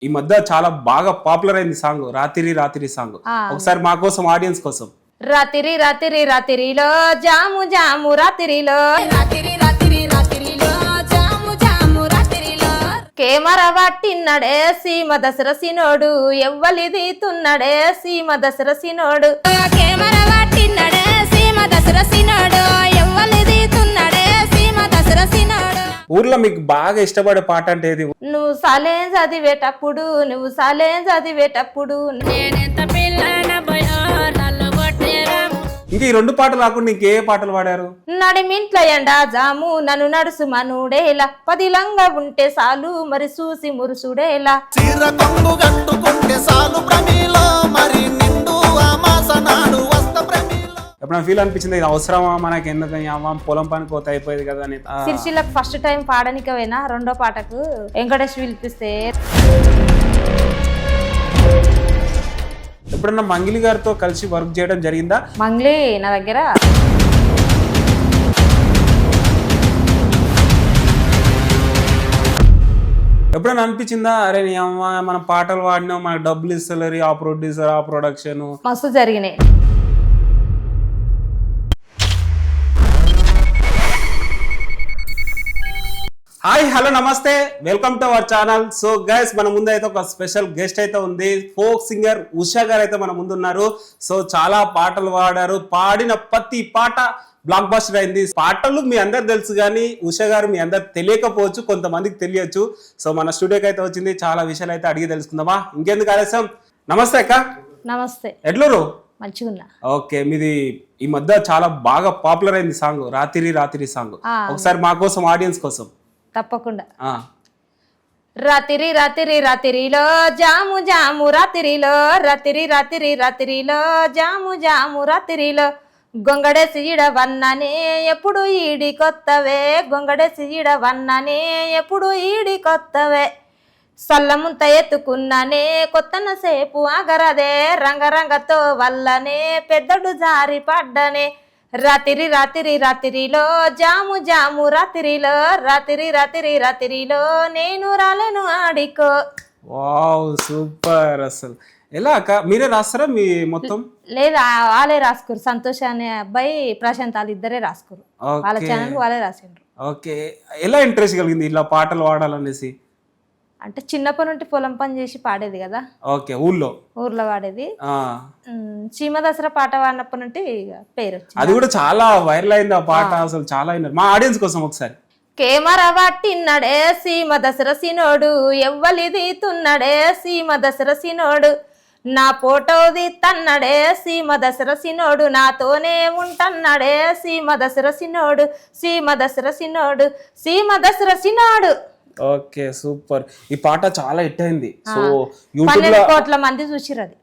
ఈ మధ్య చాలా బాగా పాపులర్ అయింది సాంగ్ రాత్రి రాత్రి సాంగ్. ఒకసారి మా కోసం ఆడియన్స్ కోసం రాత్రి రాత్రి రాత్రిలో జాము జాము రాత్రిలో రాత్రి రాత్రి రాత్రిలో జాము జాము రాత్రిలో కెమెరా పట్టిన్నడే సీమ దసరసినోడు ఎవ్వలిది తున్నడే సీమ దసరసినోడు కెమెరా పట్టిన్నడే సీమ దసరసినోడు ఎవ్వలిది తున్నడే సీమ దసరసినోడు. ఊర్లో మీకు బాగా ఇష్టపడే పాట అంటే ఏది? నువ్వు సాలే చదివేటప్పుడు నువ్వు సాలే చదివేటప్పుడు నేనెంత పిల్లన భయో నల్లు కొట్టేరా. ఇంకా ఈ రెండు పాటలు కాకుండా ఇంకే పాటలు పాడారు? నడిమింట్ల ఎండా జాము నన్ను నడుసు మనుడేలా పదిలంగా ఉంటే సాలు మరి చూసి మురుసుడేలా చీర కొంగు గట్టుకుంటే సాలు ప్రమీలో మరి నిండు ఆమాసనాడు వస్త ప్రమీలో. ఎప్పుడైనా ఫీల్ అనిపించింది ఇది అవసరమా మనకి, ఎందుకు అవ్వం పొలం పనికి పోతే అయిపోయేది కదా అని? సిరిసిల్లకు ఫస్ట్ టైం పాడనిక పోయినా రెండో పాటకు వెంకటేష్ పిలిపిస్తే ఎప్పుడన్నా మంగిలి గారితో కలిసి వర్క్ చేయడం జరిగిందా? మంగ్లీ నా దగ్గర ఎప్పుడైనా అనిపించిందా అరే నీ అమ్మ మనం పాటలు పాడినాం మనకు డబ్బులు ఇస్తలేరు, ఆ ప్రొడ్యూసర్ ఆ ప్రొడక్షన్? మస్తు జరిగినాయి. హాయ్ హలో నమస్తే, welcome to our channel. So guys మన ముందు అయితే ఒక స్పెషల్ గెస్ట్ అయితే ఉంది. ఫోక్ సింగర్ ఉషా గారు అయితే మన ముందు ఉన్నారు. సో చాలా పాటలు పాడారు, పాడిన ప్రతి పాట బ్లాక్ బస్టర్ అయింది. పాటలు మీ అందరు తెలుసు కానీ ఉషా గారు మీ అందరు తెలియకపోవచ్చు, కొంతమందికి తెలియచ్చు. సో మన స్టూడియోకి అయితే వచ్చింది, చాలా విషయాలు అయితే అడిగి తెలుసుకుందామా. ఇంకెందుకు ఆలస్యం? నమస్తే అక్క. నమస్తే. ఎట్లూరు? మంచిగున్నా. ఓకే, మీది ఈ మధ్య చాలా బాగా పాపులర్ అయింది సాంగ్ రాత్రి రాత్రి సాంగ్. ఒకసారి మా కోసం ఆడియన్స్ కోసం తప్పకుండా. రాత్రి రాత్రి రాత్రిలో జాము జాము రాత్రిలో రాత్రి రాత్రి రాత్రిలో జాము జాము రాత్రిలో గొంగడేసి ఈడవన్ననే ఎప్పుడు ఈడి కొత్తవే గొంగడేసి ఈడవన్ననే ఎప్పుడు ఈడి కొత్తవే సల్లముంత ఎత్తుకున్నానే కొత్తన సేపు ఆగరదే రంగరంగతో వల్లనే పెద్దడు జారి పడ్డనే రాత్రి రాత్రి రాత్రిలో జాము జాము రాత్రిలో రాత్రి రాత్రి రాత్రిలో నేను రాలేను ఆడికో. Wow super. అసలు ఎలా అక్క మీరే రాస్తారా మీ మొత్తం? లేదా వాళ్ళే రాసుకోరు. సంతోష్ అనే అబ్బాయి ప్రశాంత్ వాళ్ళు ఇద్దరే రాసుకోరు. వాళ్ళ ఛానల్ వాళ్ళే రాసిండ్రు. ఓకే, ఎలా ఇంట్రెస్ట్ కలిగింది ఇలా పాటలు పాడాలనేసి? అంటే చిన్నప్పటి నుండి పొలం పని చేసి పాడేది కదా. ఓకే, ఊర్లో పాడేది. చీమ దసరా పాట పాడినప్పటి నుండి పేరు వచ్చింది. అది కూడా చాలా వైరల్ అయింది ఆ పాట, అసలు చాలా అయినారు. మా ఆడియన్స్ కోసం ఒకసారి. కెమెరా పట్టిన్నడే సీమ దసరసినోడు ఎవ్వలిది తున్నడే సీమ దసరసినోడు నా ఫోటోది తన్నడే సీమ దసరసినోడు నాతోనే ఉంటన్నడే సీమ దసరసినోడు సీమ దసరసినోడు సీమ దసరసినోడు. Okay super. ఈ పాట చాలా హిట్ అయింది. సో 12 కోట్ల మంది చూసిరు. అది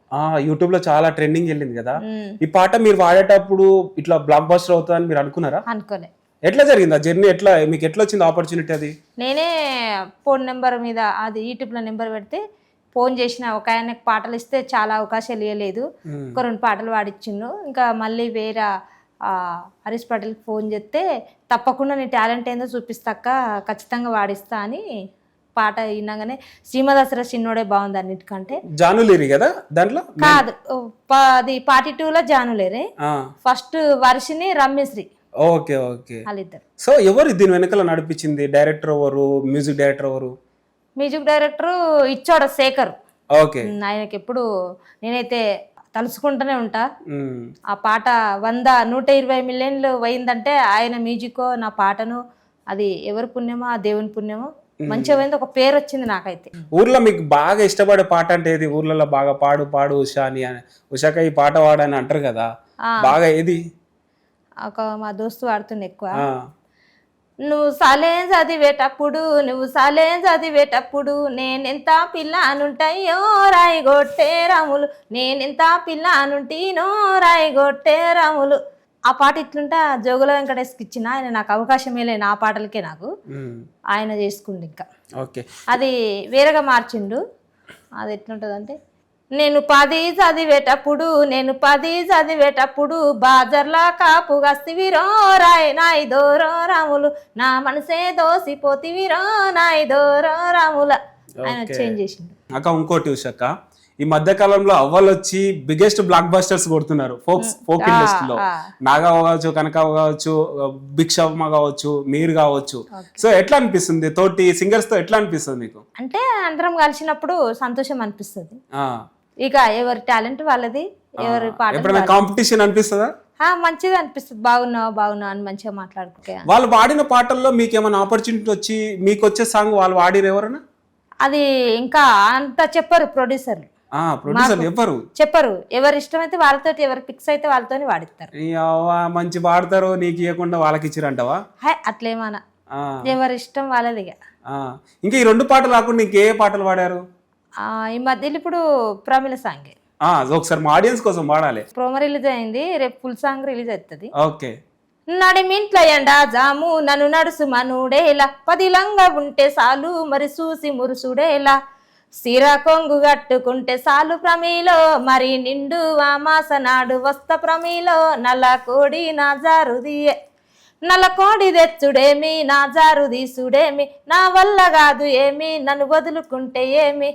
యూట్యూబ్ లో చాలా ట్రెండింగ్ వెళ్ళింది కదా. ఈ పాట మీరు వాడేటప్పుడు ఇట్లా బ్లాక్ బస్టర్ అవుతుందని మీరు అనుకున్నారా? అనుకోలే. ఎట్లా జరిగింది ఆ జర్నీ? ఎట్లా మీకు ఎట్లా వచ్చింది ఆపర్చునిటీ? అది నేనే ఫోన్ నెంబర్ మీద అది యూట్యూబ్ లో నెంబర్ పెడితే ఫోన్ చేసిన ఒక ఆయనకు పాటలు ఇస్తే చాలా అవకాశాలు ఇవ్వలేదు. ఒక 2 పాటలు పాడిచ్చిండు. ఇంకా మళ్ళీ వేరే హరీష్ పటేల్కి ఫోన్ చేస్తే తప్పకుండా నీ టాలెంట్ ఏందో చూపిస్తాక ఖచ్చితంగా వాడిస్తా అని పాట వినగానే సీమ దసరా చిన్నోడే బాగుంది అన్నిటికంటే. జానులేరి కదా దాంట్లో? కాదు, అది 42లో జానులేరే. First Varshini Ramyasri. Okay okay, వాళ్ళిద్దరు. సో ఎవరు దీని వెనకాల నడిపించింది? డైరెక్టర్ ఎవరు? మ్యూజిక్ డైరెక్టర్ ఎవరు? మ్యూజిక్ డైరెక్టర్ ఇచ్చోడ శేఖర్. ఓకే, ఆయనకి ఎప్పుడు నేనైతే తలుసుకుంటూనే ఉంటా. ఆ పాట 100-120 మిలియన్లు పోయిందంటే ఆయన మ్యూజిక్ నా పాటను, అది ఎవరి పుణ్యమో ఆ దేవుని పుణ్యమో మంచిగా పోయింది. ఒక పేరు వచ్చింది నాకైతే. ఊర్లో మీకు బాగా ఇష్టపడే పాట అంటే ఏది? ఊర్లలో బాగా పాడు పాడు ఉషా అని, ఉషాక ఈ పాట వాడని అంటారు కదా, బాగా ఏది? మా దోస్తు వాడుతుంది ఎక్కువ. నువ్వు సాలే చదివేటప్పుడు నువ్వు సాలే చదివేటప్పుడు నేనెంత పిల్లనుంటాయో రాయిగొట్టే రాములు నేనెంత పిల్లనుంటినో రాయిగొట్టే రాములు. ఆ పాట ఇట్లుంటే జోగుల వెంకటేష్కి ఇచ్చిన ఆయన నాకు అవకాశమే లేని ఆ పాటలకే నాకు ఆయన చేసుకుండు. ఇంకా అది వేరేగా మార్చిండు. అది ఎట్లుంటుందంటే నేను 10 చదివేటప్పుడు బాజర్లా కాపు గస్తివిరో రాయ్ నాయిదోరో రాములు నా మనసే దోసిపోతివిరో నాయిదోరో రాముల. ఆయన చేంజ్ చేసిండు. అక్క ఇంకోటి ఉషక్క, ఈ మధ్య కాలంలో అవ్వలు వచ్చి బిగ్గెస్ట్ బ్లాక్ బస్టర్స్ కొడుతున్నారు ఫోక్ ఇండస్ట్రీలో. నాగా కావచ్చు, కనక కావచ్చు, భిక్షమ్మ కావచ్చు, మీరు కావచ్చు. సో ఎట్లా అనిపిస్తుంది తోటి సింగర్స్ తో, ఎట్లా అనిపిస్తుంది మీకు? అంటే అందరం కలిసినప్పుడు సంతోషం అనిపిస్తుంది. ఇక ఎవరి టాలెంట్ వాళ్ళది, ఎవరి పాట ఎప్పుడైనా కాంపిటీషన్ అనిపిస్తుందా? మంచిగా అనిపిస్తుంది. బాగున్నావు అని మంచిగా మాట్లాడుకుంటే. వాళ్ళు పాడిన పాటల్లో మీకు ఏమైనా ఆపర్చునిటీ వచ్చి మీకు వచ్చే సాంగ్ వాళ్ళు వాడిరు ఎవరైనా? అది ఇంకా అంత చెప్పరు ప్రొడ్యూసర్లు, చెప్పరు. ఎవరు ఇష్టమైతే వాళ్ళతో, ఎవరు ఫిక్స్ అయితే వాళ్ళతో వాడిస్తారు. మంచి పాడతారు, నీకు ఇవ్వకుండా వాళ్ళకి ఇచ్చిరంటవా? అట్లేమన్నా ఎవరి ఇష్టం వాళ్ళది. ఇంకా ఈ 2 పాటలు కాకుండా ఇంకే పాటలు పాడారు ఈ మధ్యలో? ఇప్పుడు ప్రమిళ సాంగ్ ఒకసారి మా ఆడియన్స్ కోసం పాడాలి. ప్రోమో రిలీజ్ అయింది, రేపు ఫుల్ సాంగ్ రిలీజ్ అవుతుంది. ఓకే. నడిమింట్ల ఎండా జాము నన్ను నడుసు మనుడేలా, 10 లంగా ఉంటే సాలు మరి చూసి మురుసుడేలా, సిరా కొంగు కట్టుకుంటే సాలు ప్రమీలో మరి నిండు అమాస నాడు వస్త ప్రమీలో, నల్ల కోడి నా జారుదియే, నల్ల కోడి తెచ్చుడేమి నా జారు తీసుడేమి, నా వల్ల కాదు ఏమి నన్ను వదులుకుంటే ఏమి,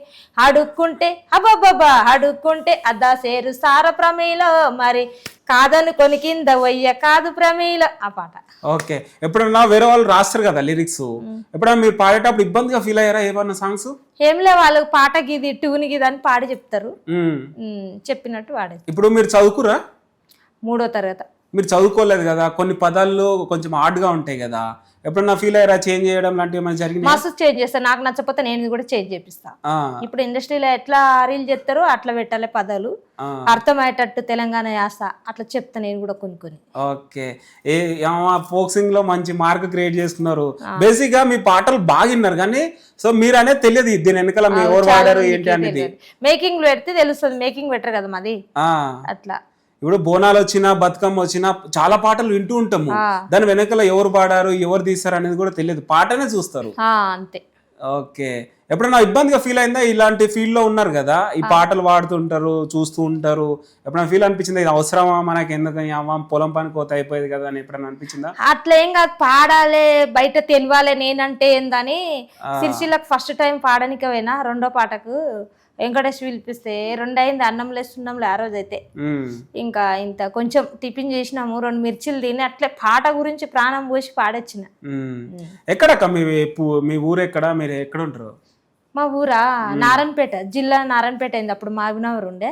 అడుక్కుంటే అబ్బబ్బబ్బా అడుక్కుంటే అద్దా సేరు సార ప్రమీలో, మరి కాదనుకొని కింద వయ్య కాదు ప్రమీలో. ఆ పాట. ఓకే. ఎప్పుడన్నా వేరే వాళ్ళు రాస్తారు కదా లిరిక్స్, ఎప్పుడన్నా మీరు పాడేటప్పుడు ఇబ్బందిగా ఫీల్ అయ్యారా ఏమన్నా సాంగ్స్? ఏం లే, వాళ్ళు పాట గిది ట్యూన్ గిది అని పాడి చెప్తారు, చెప్పినట్టు వాడేది. ఇప్పుడు మీరు చదువుకురా? 3వ తరగతి. మీరు చదువుకోలేదు కదా, కొన్ని పదాలు కొంచెం హార్డ్ గా ఉంటాయి కదా, ఎప్పుడన్నా ఫీల్ అయ్యారా చేంజ్ చేయడం లాంటివి ఏమైనా జరిగింది? మస్తు చేంజ్ చేస్తాను, నాకు నచ్చకపోతే నేను కూడా చేంజ్ చేపిస్తా. ఇప్పుడు ఇండస్ట్రీలో ఎట్లా రీల్ చేస్తారో అట్లా పెట్టాలి పదాలు, అర్థమయ్యేటట్టు తెలంగాణ యాస అట్లా చెప్తా నేను కూడా కొన్ని. ఓకే. ఫోక్సింగ్ లో మంచి మార్క్ క్రియేట్ చేసుకున్నారు. బేసిక్ గా మీ పాటలు బాగా విన్నారు కానీ సో మీరు అనేది తెలియదు దీని వెనకాల మీరు ఎవరు వాడారు ఏంటి అనేది. మేకింగ్ పెడితే తెలుస్తుంది, మేకింగ్ బెటర్ కదా మాది. అట్లా ఇప్పుడు బోనాలు వచ్చినా, బతుకమ్మ వచ్చినా చాలా పాటలు వింటూ ఉంటాము, దాని వెనకాల ఎవరు పాడారు ఎవరు తీస్తారు అనేది కూడా తెలియదు, పాటనే చూస్తారు అంతే. ఓకే. ఎప్పుడన్నా ఇబ్బందిగా ఫీల్ అయిందా? ఇలాంటి ఫీల్డ్ లో ఉన్నారు కదా, ఈ పాటలు పాడుతుంటారు, చూస్తూ ఉంటారు, ఎప్పుడైనా ఫీల్ అనిపించిందా ఇది అవసరమా మనకి, ఎందుకని పొలం పని కోత అయిపోయేది కదా అని ఎప్పుడైనా అనిపించిందా? అట్లా ఏం కాదు, పాడాలి బయట తెలియాలి నేనంటే ఏందని సిరిసిల్లకు ఫస్ట్ టైం పాడనిక పోయినా, 2వ పాటకు వెంకటేష్ పిలిపిస్తే 2 అయింది, అన్నం లేస్తున్నాంలే ఆ రోజు అయితే. ఇంకా ఇంత కొంచెం టిఫిన్ చేసినాము, 2 మిర్చిలు తిని అట్లే పాట గురించి ప్రాణం పోసి పాడొచ్చిన. ఎక్కడక్క మీ ఊరు ఎక్కడ, మీరు ఎక్కడ ఉంటారు? మా ఊరా నారాయణపేట జిల్లా, నారాయణపేట అయింది అప్పుడు మా అభినవర్ ఉండే,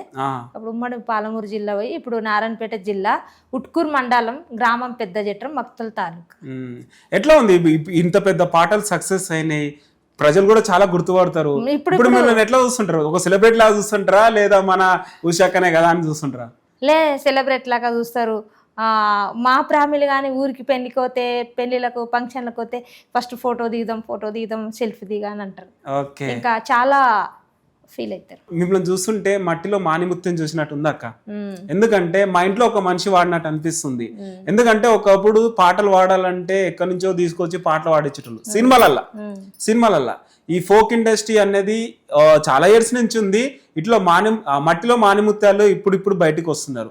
అప్పుడు ఉమ్మడి పాలమూరు జిల్లా పోయి ఇప్పుడు నారాయణపేట జిల్లా, ఉట్కూరు మండలం, గ్రామం పెద్ద జట్రం, మక్తల్ తాలూకా. ఎట్లా ఉంది ఇంత పెద్ద పాటలు సక్సెస్ అయినాయి, ప్రజలు కూడా చాలా గుర్తుపడతారు. ఇప్పుడు మిమ్మల్ని ఎట్లా చూస్తుంటారు? ఒక సెలబ్రిటీ లాగా చూస్తుంటారా లేదా మన ఉషాకనే కదా అని చూస్తుంటారా? లే, సెలబ్రిటీ లాగా చూస్తారు. మా ప్రామిలు కానీ ఊరికి పెళ్లికి పోతే, పెళ్లిలకు ఫంక్షన్లకు పోతే ఫస్ట్ ఫోటో దిగుదాం సెల్ఫీ దిగా అని అంటారు. ఇంకా చాలా ఫీల్ అవుతారు. మిమ్మల్ని చూస్తుంటే మట్టిలో మానిముత్యం చూసినట్టు ఉంది అక్క. ఎందుకంటే మా ఇంట్లో ఒక మనిషి వాడినట్టు అనిపిస్తుంది. ఎందుకంటే ఒకప్పుడు పాటలు పాడాలంటే ఎక్కడి నుంచో తీసుకొచ్చి పాటలు పాడించేటోళ్ళు సినిమాలల్లా. ఈ ఫోక్ ఇండస్ట్రీ అనేది చాలా ఇయర్స్ నుంచి ఉంది. ఇట్లా మట్టిలో మానిముత్యాలు ఇప్పుడు బయటకు వస్తున్నారు.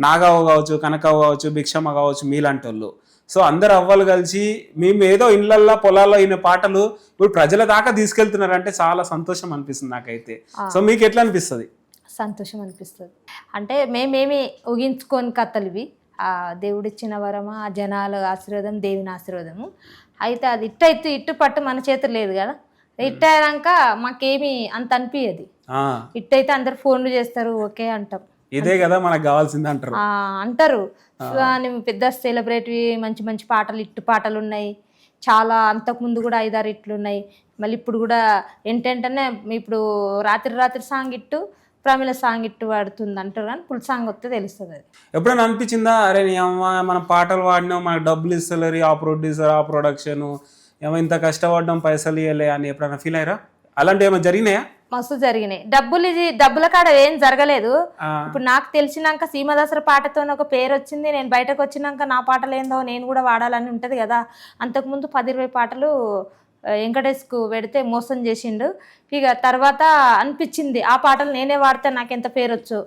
నాగావ కావచ్చు, కనకావ కావచ్చు, భిక్షమ్మ కావచ్చు, మీలాంటి వాళ్ళు. సో అందరు అవ్వలు కలిసి మేము ఏదో ఇళ్ళల్లో పొలాల్లో అయిన పాటలు ఇప్పుడు ప్రజల దాకా తీసుకెళ్తున్నారంటే చాలా సంతోషం అనిపిస్తుంది నాకైతే. సో మీకు ఎట్లా అనిపిస్తుంది? సంతోషం అనిపిస్తుంది. అంటే మేమేమి ఊహించుకోని కథలు ఇవి, ఆ దేవుడిచ్చిన వరమా, ఆ జనాల ఆశీర్వాదం, దేవుని ఆశీర్వాదము. అయితే అది ఇట్టు పట్టు మన చేతులు లేదు కదా, ఇట్ అయినాక మాకేమి అంత అనిపించదు. ఇట్టయితే అందరు ఫోన్లు చేస్తారు, ఓకే అంటాం, ఇదే కదా మనకు కావాల్సింది అంటారు. నువ్వు పెద్ద సెలబ్రిటీ, మంచి మంచి పాటలు, ఇట్టు పాటలు ఉన్నాయి చాలా, అంతకుముందు కూడా 5-6 ఇట్లు ఉన్నాయి, మళ్ళీ ఇప్పుడు కూడా ఏంటంటేనే ఇప్పుడు రాత్రి సాంగ్ ఇట్టు, ప్రమిళ సాంగ్ ఇట్టు వాడుతుంది అంటారు, కానీ ఫుల్ సాంగ్ వస్తే తెలుస్తుంది. అది ఎప్పుడైనా అనిపించిందా అరే నీ అమ్మ మనం పాటలు పాడినాం, మనకు డబ్బులు ఇస్తలేరు, ఆ ప్రొడ్యూసర్, ఆ ప్రొడక్షన్, ఏమో ఇంత కష్టపడ్డాం పైసలు ఇవ్వలే అని ఎప్పుడైనా ఫీల్ అయ్యారా? అలాంటివి ఏమైనా జరిగినాయా? మస్తు జరిగినాయి. డబ్బుల కాడ ఏం జరగలేదు. ఇప్పుడు నాకు తెలిసినాక సీమదసర పాటతో ఒక పేరు వచ్చింది, నేను బయటకు వచ్చినాక నా పాటలు ఏందో నేను కూడా వాడాలని ఉంటది కదా. అంతకుముందు 10-20 పాటలు వెంకటేష్కు పెడితే మోసం చేసిండు. ఇక తర్వాత అనిపించింది ఆ పాటలు నేనే వాడితే నాకు ఎంత పేరు వచ్చు,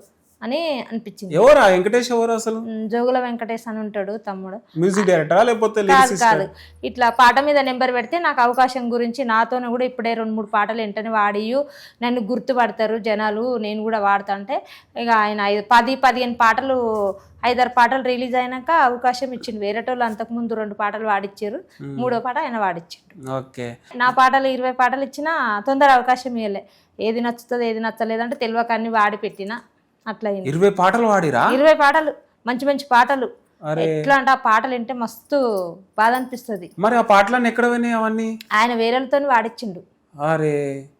అని అనిపించింది. ఎవరా వెంకటేష్ ఎవరు అసలు? జోగుల వెంకటేష్ అని ఉంటాడు తమ్ముడు. మ్యూజిక్ డైరెక్టరా లేకపోతే కాదు లిరిసిస్టా? కాదు, ఇట్లా పాట మీద నెంబర్ పెడితే నాకు అవకాశం గురించి నాతోనే కూడా ఇప్పుడే 2-3 పాటలు వెంటనే వాడియు నన్ను గుర్తుపడతారు జనాలు, నేను కూడా వాడతా అంటే ఇక ఆయన 10-15 పాటలు 5-6 పాటలు రిలీజ్ అయినాక అవకాశం ఇచ్చిండు. వేరేటోళ్ళు అంతకుముందు 2 పాటలు వాడిచ్చారు, 3వ పాట ఆయన వాడిచ్చిండు. ఓకే. నా పాటలు 20 పాటలు ఇచ్చినా తొందర అవకాశం ఇవ్వలే. ఏది నచ్చుతుంది ఏది నచ్చలేదంటే తెలియక అన్ని వాడి పెట్టిన అట్లా అయింది. 20 పాటలు వాడిరా? 20 పాటలు, మంచి మంచి పాటలు. అరే. ఎట్లా అంటే ఆ పాటలు వింటే మస్తు బాధ అనిపిస్తుంది. మరి ఆ పాటలన్నీ ఎక్కడ పోయినాయి అవన్నీ? ఆయన వేరేలతో వాడిచ్చిండు. అరే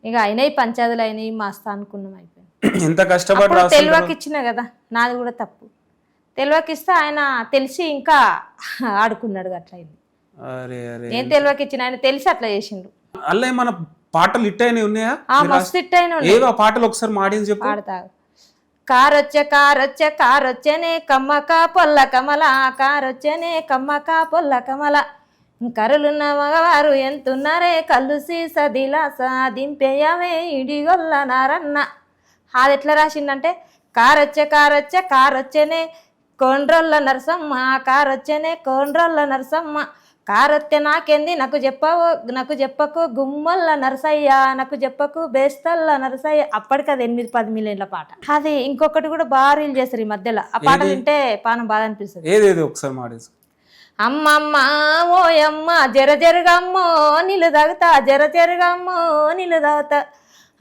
ఇక అయినాయి పంచాదులు అయినాయి మస్తు అనుకున్నాం, అయిపోయింది. ఎంత కష్టపడి అప్పుడు తెలివకి ఇచ్చిన కదా, నాది కూడా తప్పు. తెలివకి ఇస్తే ఆయన తెలిసి ఇంకా ఆడుకున్నాడు, అట్లా అయింది. అరే అరే. నేను తెలివకి ఇచ్చిన, ఆయన తెలిసి అట్లా చేసిండు. అల్లే మన పాటలు హిట్ అయినాయి ఉన్నాయా? మస్తు ఇట్ అయినా ఏవో ఆ పాటలు ఒకసారి మాడిని చెప్పు. పాడతా. కారొచ్చెనే కమ్మక పొల్ల కమల, కారొచ్చెనే కమ్మక పొల్ల కమల, కరులున్న మగవారు ఎంతున్నారే కళ్ళు సీసదిలాస దింపేయవే ఇడిగొల్ల నారన్న. అది ఎట్లా రాసిందంటే కారొచ్చెనే కొండ్రొల్ల నరసమ్మ, కారొచ్చెనే కొండ్రొల్ల నరసమ్మ, కారొత్తే నాకేంది నాకు చెప్పకు గుమ్మల్ల నరసయ్య, నాకు చెప్పకు బేస్తల్ల నరసయ్య. అప్పటికి అది 8-10 మిలియన్ల పాట. అది ఇంకొకటి కూడా బాగా రీల్ చేస్తారు ఈ మధ్యలో. ఆ పాట వింటే పానం బాధ అనిపిస్తుంది. ఏదేది ఒకసారి మాడేసి. అమ్మమ్మ ఓయమ్మ జరగమ్మో నీళ్ళు తాగుతా, జరగమ్మో నీళ్ళు తాగుతా,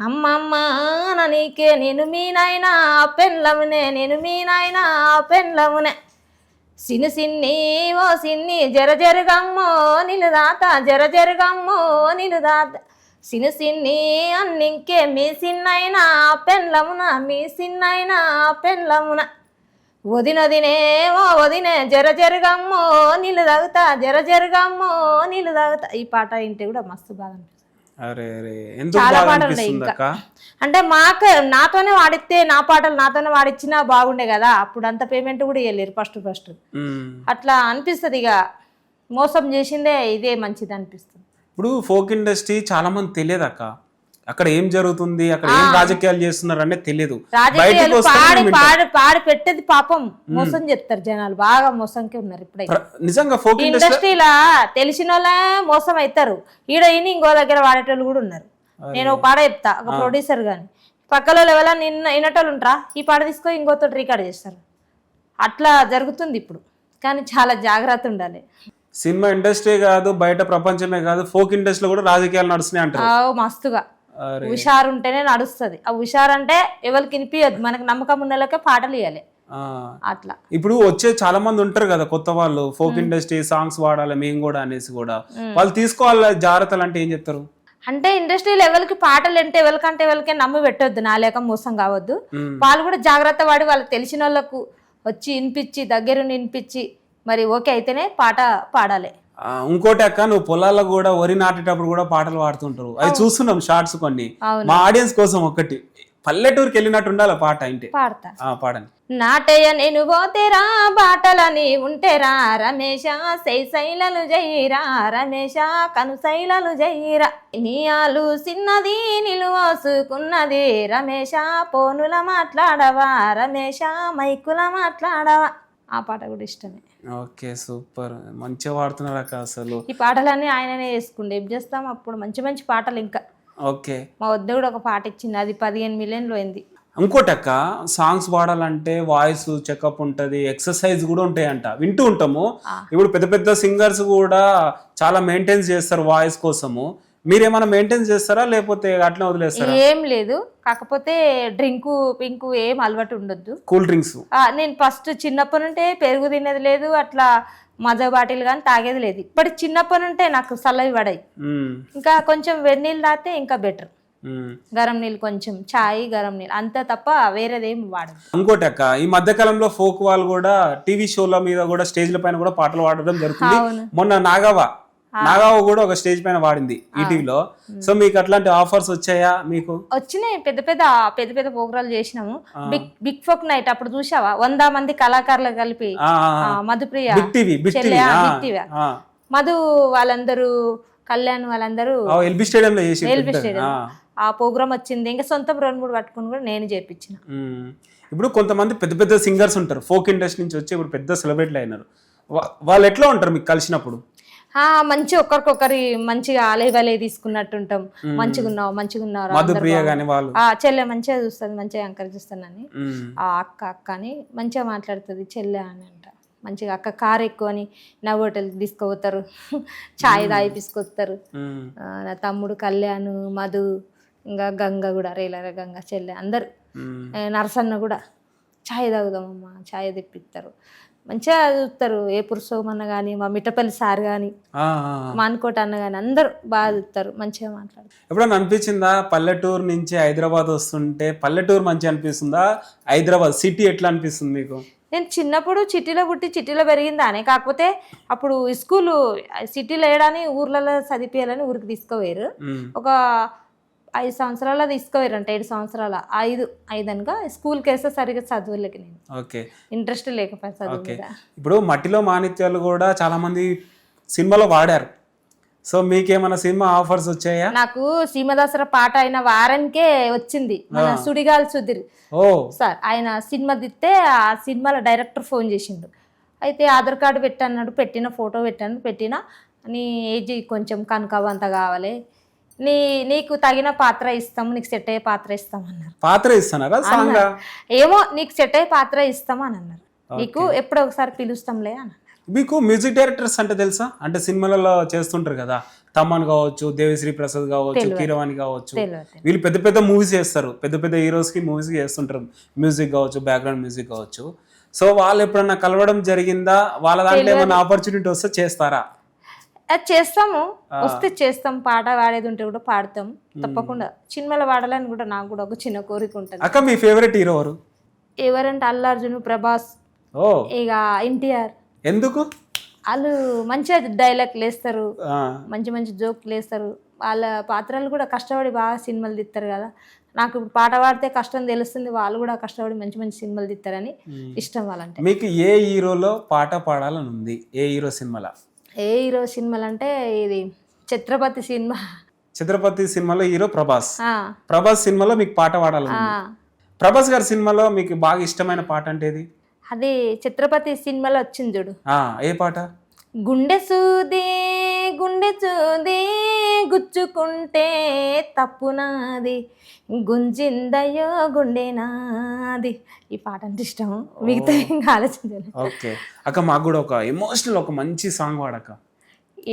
అమ్మమ్మ నీకే నేను మీ నాయనా పెన్లమునే, నేను మీ నాయనా పెన్లమునే, సిన్ని ఓ సిన్ని జరగమ్మో నీళ్ళు తాత, జరగమ్మో నీళ్ళు తాత, సిన్ని అన్నింకే మీ సిన్నైనా పెన్లమున, మీ సిన్నైనా పెన్లమున, వదినొదినే ఓ వదినే జరగమ్మో నీళ్ళు తాగుతా, జరగమ్మో నీళ్ళు తాగుతా. ఈ పాట వింటే కూడా మస్తు బాధ అనిపిస్తుంది. అరే అరే ఎందుకు చాలా బాధ పాటలు ఉన్నాయి అనిపిస్తుంది ఇంకా. అక్క? అంటే నాతోనే వాడితే, నా పాటలు నాతోనే వాడిచ్చినా బాగుండే కదా. అప్పుడు అంత పేమెంట్ కూడా ఇవ్వలేరు ఫస్ట్. అట్లా అనిపిస్తుంది. ఇక మోసం చేసిందే ఇదే మంచిది అనిపిస్తుంది. ఇప్పుడు ఫోక్ ఇండస్ట్రీ చాలా మంది తెలియదు అక్క, అక్కడ ఏం జరుగుతుంది, అక్కడ ఏం రాజకీయాలు చేస్తున్నారు అనేది తెలియదు. రాజకీయాలు పాడి పెట్టేది పాపం మోసం చెప్తారు జనాలు, బాగా మోసంకే ఉన్నారు ఇప్పుడైతే. నిజంగా ఫోక్ ఇండస్ట్రీలా తెలిసిన వాళ్ళే మోసం అవుతారు. ఈడ ఇంకో దగ్గర వాడేటోళ్ళు కూడా ఉన్నారు. నేను ఒక పాట చెప్తా, ఒక ప్రొడ్యూసర్ గాని పక్కలో ఎవరైనా వినటోళ్ళు ఉంటారా, ఈ పాట తీసుకో ఇంకోతో రికార్డ్ చేస్తారు. అట్లా జరుగుతుంది ఇప్పుడు. కానీ చాలా జాగ్రత్త ఉండాలి. సినిమా ఇండస్ట్రీ కాదు, బయట ప్రపంచమే కాదు, ఫోక్ ఇండస్ట్రీలో కూడా రాజకీయాలు నడుస్తున్నాయి అంటారు. మస్తుగా హుషారు ఉంటేనే నడుస్తుంది. ఆ హుషారు అంటే ఎవరికి వినిపించద్దు, మనకు నమ్మకం ఉన్న వాళ్ళకే పాటలు ఇవ్వాలి అట్లా. ఇప్పుడు వచ్చే చాలా మంది ఉంటారు కదా కొత్త వాళ్ళు, ఫోక్ ఇండస్ట్రీ సాంగ్స్ వాడాలి మేము కూడా అనేసి కూడా, వాళ్ళు తీసుకోవాలి జాగ్రత్తలు అంటే ఏం చెప్తారు? అంటే ఇండస్ట్రీలో ఎవరికి పాటలు అంటే ఎవరికంటే ఎవరికే నమ్మి పెట్టొద్దు, నా లేక మోసం కావద్దు. వాళ్ళు కూడా జాగ్రత్త పడి వాళ్ళకి తెలిసిన వాళ్ళకు వచ్చి వినిపించి దగ్గరుండి వినిపించి మరి ఓకే అయితేనే పాట పాడాలి. ఇంకోటి అక్క, నువ్వు పొలాల్లో కూడా వరి నాటేటప్పుడు కూడా పాటలు పాడుతుంటారు, అవి చూస్తున్నాం షార్ట్స్ కొన్ని. మా ఆడియన్స్ కోసం ఒకటి పల్లెటూరుకి వెళ్ళినట్టు ఉండాలి పాట అంటే. పాడతా. పాడండి. నాటయ్య నేను పోతేరా బాటలని ఉంటేరా రమేష శైశైలలు జైరా, రమేష కనుశైలలు జైరా, నీయాలు చిన్నది నిలువసుకున్నది రమేష, పోనుల మాట్లాడవా రమేష, మైకుల మాట్లాడవా. ఆ పాట కూడా ఇష్టమే. ఓకే సూపర్, మంచిగా పాడుతున్నారు అక్క అసలు. ఈ పాటలన్నీ ఆయననే వేసుకుండే, ఏం చేస్తాం అప్పుడు మంచి మంచి పాటలు. ఇంకా ఓకే, మా వద్ద కూడా ఒక పాట ఇచ్చింది, అది 15 మిలియన్లు అయింది. ఇంకోటి అక్క, సాంగ్స్ పాడాలంటే వాయిస్ చెకప్ ఉంటది, ఎక్సర్సైజ్ కూడా ఉంటాయంట, వింటూ ఉంటాము. ఇప్పుడు పెద్ద పెద్ద సింగర్స్ కూడా చాలా మెయింటైన్స్ చేస్తారు వాయిస్ కోసము. మీరేమైనా మెయింటైన్ చేస్తారా లేకపోతే అట్లా వదిలేస్తారా? ఏం లేదు, కాకపోతే పింకు ఏం అలవాటు ఉండొద్దు. కూల్ డ్రింక్స్ నేను ఫస్ట్ చిన్నప్పటి నుంటే పెరుగు తినేది లేదు, అట్లా మజా బాటిల్ కానీ తాగేది లేదు. ఇప్పటి చిన్నప్పటి నుంటే నాకు చల్లవి పడాయి. ఇంకా కొంచెం వేడి నీళ్ళు తాగితే ఇంకా బెటర్. గరం నీళ్ళు, కొంచెం చాయ్ గరం నీళ్ళు, అంతే తప్ప వేరేదేం వాడదు. ఇంకోటి అక్క, ఈ మధ్య కాలంలో ఫోక్ వాళ్ళు కూడా టీవీ షోల మీద కూడా స్టేజ్ల పైన కూడా పాటలు పాడడం జరుగుతుంది. మొన్న నాగవ కూడా ఒక స్టేజ్ పైన వాడింది ఈటీవీలో. సో మీకు అట్లాంటి ఆఫర్స్ వచ్చాయా? మీకు వచ్చినాయి, పెద్ద పెద్ద ప్రోగ్రాలు చేసినాము. బిగ్ ఫోక్ నైట్ అప్పుడు చూసావా, 100 మంది కళాకారులు కలిపి మధుప్రియ, మధు వాళ్ళందరూ కళ్యాణ్ వాళ్ళందరూ ఎల్బీ స్టేడియంలో చేసి ఎల్బీ స్టేడియం ఆ ప్రోగ్రామ్ వచ్చింది. ఇంకా సొంతం 2-3 పట్టుకుని కూడా నేను చేపించిన. ఇప్పుడు కొంతమంది పెద్ద పెద్ద సింగర్స్ ఉంటారు ఫోక్ ఇండస్ట్రీ నుంచి వచ్చి ఇప్పుడు పెద్ద సెలబ్రిటీలు అయినారు. వాళ్ళు ఎట్లా ఉంటారు మీకు కలిసినప్పుడు? మంచి ఒకరికొకరి మంచిగా ఆలేవలే తీసుకున్నట్టు ఉంటాం. మంచిగా ఉన్నావు మధుప్రియ గాని వాళ్ళు చెల్లె మంచిగా చూస్తుంది, మంచిగా ఎంకరేజ్ చేస్తానని. ఆ అక్క అని మంచిగా మాట్లాడుతుంది చెల్లె అని అంట. మంచిగా అక్క కారు ఎక్కువ అని నా హోటల్కి తీసుకుపోతారు, ఛాయ్ తాగి తీసుకొస్తారు. నా తమ్ముడు కళ్యాణ్, మధు, ఇంకా గంగ కూడా రేలర గంగ చెల్లె అందరు, నరసన్న కూడా ఛాయ్ తాగుదామమ్మా ఛాయ్ తెప్పిస్తారు. మంచిగా చూస్తారు. ఏ పురుషోమన్న కానీ, మా మిట్టపల్లి సార్ కానీ, మాన్కోట అన్న కానీ అందరు బాగా చూస్తారు, మంచిగా మాట్లాడతారు. ఎప్పుడన్నా అనిపించిందా పల్లెటూరు నుంచి హైదరాబాద్ వస్తుంటే పల్లెటూరు మంచిగా అనిపిస్తుందా, హైదరాబాద్ సిటీ ఎట్లా అనిపిస్తుంది మీకు? నేను చిన్నప్పుడు సిటీలో పుట్టి సిటీలో పెరిగిందానే. కాకపోతే అప్పుడు స్కూలు సిటీలో వేయడానికి ఊర్లలో చదివించాలని ఊరికి తీసుకుపోయారు. ఒక 5 సంవత్సరాల తీసుకుపోయారంట, 7 సంవత్సరాల 5 అనగా స్కూల్కి వేస్తే సరిగ్గా చదువులకి నేను ఇంట్రెస్ట్ లేకపోతే చదువు. ఇప్పుడు మట్టిలో మాణిక్యాలు కూడా చాలా మంది సినిమాలో వాడారు. సో మీకేమైనా సినిమా ఆఫర్స్ వచ్చాయా? నాకు సీమదాసరా పాట అయిన వారానికే వచ్చింది. మన సుడిగాల్ సుధీర్ సార్ ఆయన సినిమా దిస్తే ఆ సినిమాలో డైరెక్టర్ ఫోన్ చేసిండు. అయితే ఆధార్ కార్డు పెట్టన్నాడు, పెట్టిన ఫోటో పెట్టినా నీ ఏజ్ కొంచెం కనకవంత కావాలి, నీకు తగిన పాత్ర ఇస్తాము, నీకు సెట్ అయ్యే పాత్ర ఇస్తాం అన్నారు. పాత్ర ఇస్తున్నారా? ఏమో నీకు సెట్ అయ్యే పాత్ర ఇస్తాం అని అన్నారు. నీకు ఎప్పుడో ఒకసారి పిలుస్తాంలే అని అన్నారు. మీకు మ్యూజిక్ డైరెక్టర్స్ అంటే తెలుసా? అంటే సినిమాలలో చేస్తుంటారు కదా, తమ్మన్ కావచ్చు, దేవిశ్రీ ప్రసాద్ కావచ్చు, కీరవాణి కావచ్చు, వీళ్ళు పెద్ద పెద్ద మూవీస్ చేస్తారు, పెద్ద పెద్ద హీరోస్ కి మూవీస్ చేస్తుంటారు, మ్యూజిక్ కావచ్చు, బ్యాక్గ్రౌండ్ మ్యూజిక్ కావచ్చు. సో వాళ్ళు ఎప్పుడన్నా కలవడం జరిగిందా? వాళ్ళ దాంట్లో ఏమైనా ఆపర్చునిటీ వస్తే చేస్తారా? చేస్తాము, వస్తే చేస్తాం. పాట పాడేది ఉంటే కూడా పాడతాం తప్పకుండా. సినిమాలో పాడాలని కూడా నాకు కూడా ఒక చిన్న కోరిక ఉంటుంది. అక్క మీ ఫేవరెట్ హీరో ఎవరు? ఎవరంటే అల్లు అర్జున్, ప్రభాస్, ఇక ఎన్టీఆర్. ఎందుకు? వాళ్ళు మంచిగా డైలాగ్ లేస్తారు, మంచి మంచి జోక్లు వేస్తారు. వాళ్ళ పాత్రలు కూడా కష్టపడి బాగా సినిమాలు తీస్తారు కదా. నాకు ఇప్పుడు పాట పాడితే కష్టం తెలుస్తుంది, వాళ్ళు కూడా కష్టపడి మంచి మంచి సినిమాలు తీస్తారని ఇష్టం వాళ్ళంటే. మీకు ఏ హీరోలో పాట పాడాలని ఉంది? ఏ హీరో సినిమాలో? ఏ హీరో సినిమాలు అంటే ఇది ఛత్రపతి సినిమా. ఛత్రపతి సినిమాలో హీరో ప్రభాస్. ప్రభాస్ సినిమాలో మీకు పాట పాడాలని. ప్రభాస్ గారి సినిమాలో మీకు బాగా ఇష్టమైన పాట అంటే ఏది? అది ఛత్రపతి సినిమాలో వచ్చింది చూడు. ఏ పాట? గుండె సూది గుచ్చుకుంటే తప్పు నాది, గుంజిందయ్యో గుండె నాది. ఈ పాట అంటే ఇష్టం, మిగతా ఇంకా ఆలోచించాలి. ఓకే అక్క, మాకు కూడా ఒక ఎమోషనల్ ఒక మంచి సాంగ్ పాడక.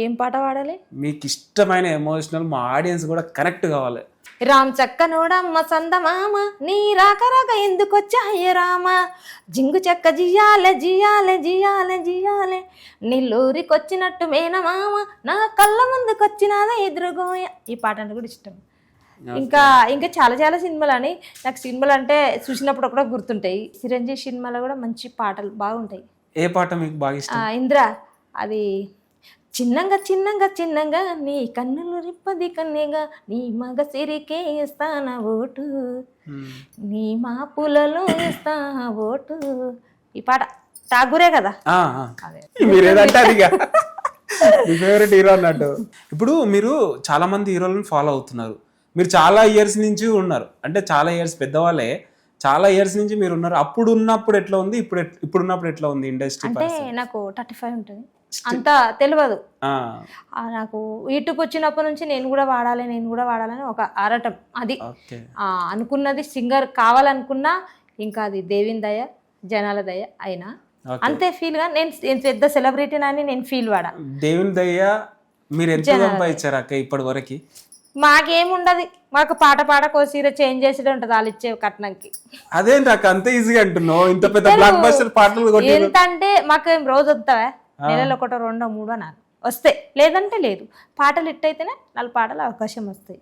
ఏం పాట పాడాలి? మీకు ఇష్టమైన ఎమోషనల్, మా ఆడియన్స్ కూడా కనెక్ట్ కావాలి. రామ్ చక్క నోడమ్మ సందమామ, నీ రాక ఎందుకొచ్చాయ రామ, జింగు చెక్క జియాలే జియాలే జియాలే జియాలే, నీళ్ళూరికొచ్చినట్టు మేనమామ, నా కళ్ళ ముందుకొచ్చినాదా ఎదురుగోయ. ఈ పాట అంటే కూడా ఇష్టం. ఇంకా ఇంకా చాలా చాలా సినిమాలు అని నాకు సినిమాలు అంటే చూసినప్పుడు కూడా గుర్తుంటాయి. చిరంజీవి సినిమాలో కూడా మంచి పాటలు బాగుంటాయి. ఏ పాట మీకు బాగా ఇష్టం? ఇంద్ర, అది చిన్నంగా చిన్నంగా చిన్నంగా నీ కన్నులు రిప్పది కన్నెగా, నీ మగ సిరికే ఇస్తాన ఓటు, నీ మాపులలో ఇస్తా ఓటు. ఈ పాట ఠాగూరే కదా. మీరేదంటే అదిగా మీ ఫేవరెట్ హీరో అన్నట్టు. ఇప్పుడు మీరు చాలా మంది హీరోలను ఫాలో అవుతున్నారు, మీరు చాలా ఇయర్స్ నుంచి ఉన్నారు, అంటే చాలా ఇయర్స్ పెద్దవాళ్ళే, చాలా ఇయర్స్ నుంచి మీరు ఉన్నారు. అప్పుడు ఉన్నప్పుడు ఎట్లా ఉంది, ఇప్పుడున్నప్పుడు ఎట్లా ఉంది ఇండస్ట్రీ? అంటే నాకు 35 ఉంటుంది, అంత తెలియదు నాకు. యూట్యూబ్ వచ్చినప్పటి నుంచి నేను కూడా వాడాలని ఒక ఆరాటం. అది అనుకున్నది, సింగర్ కావాలనుకున్నా, ఇంకా అది దేవుని దయ, జనాల దయ అయినా అంతే ఫీల్ గా. నేను పెద్ద సెలబ్రిటీని అని నేను ఫీల్ వాడా. దేవుని దయ. మీరు ఎంత సంపాదించారు అక్క ఇప్పటి వరకు? మాకేముండదు, మాకు పాట పాడకో సీర చేంజ్ చేసేది ఉంటుంది వాళ్ళు ఇచ్చే కట్నంకి. అదేంటి అక్క అంత ఈజీగా అంటున్నావు? ఇంత పెద్ద బ్లాక్ బస్టర్ పాటలు ఎంత అంటే మాకేం రోజు వస్తావా, నెలలో 1, 2, 3 4 వస్తాయి, లేదంటే లేదు. పాటలు ఇట్టయితేనే 4 పాటలు అవకాశం వస్తాయి.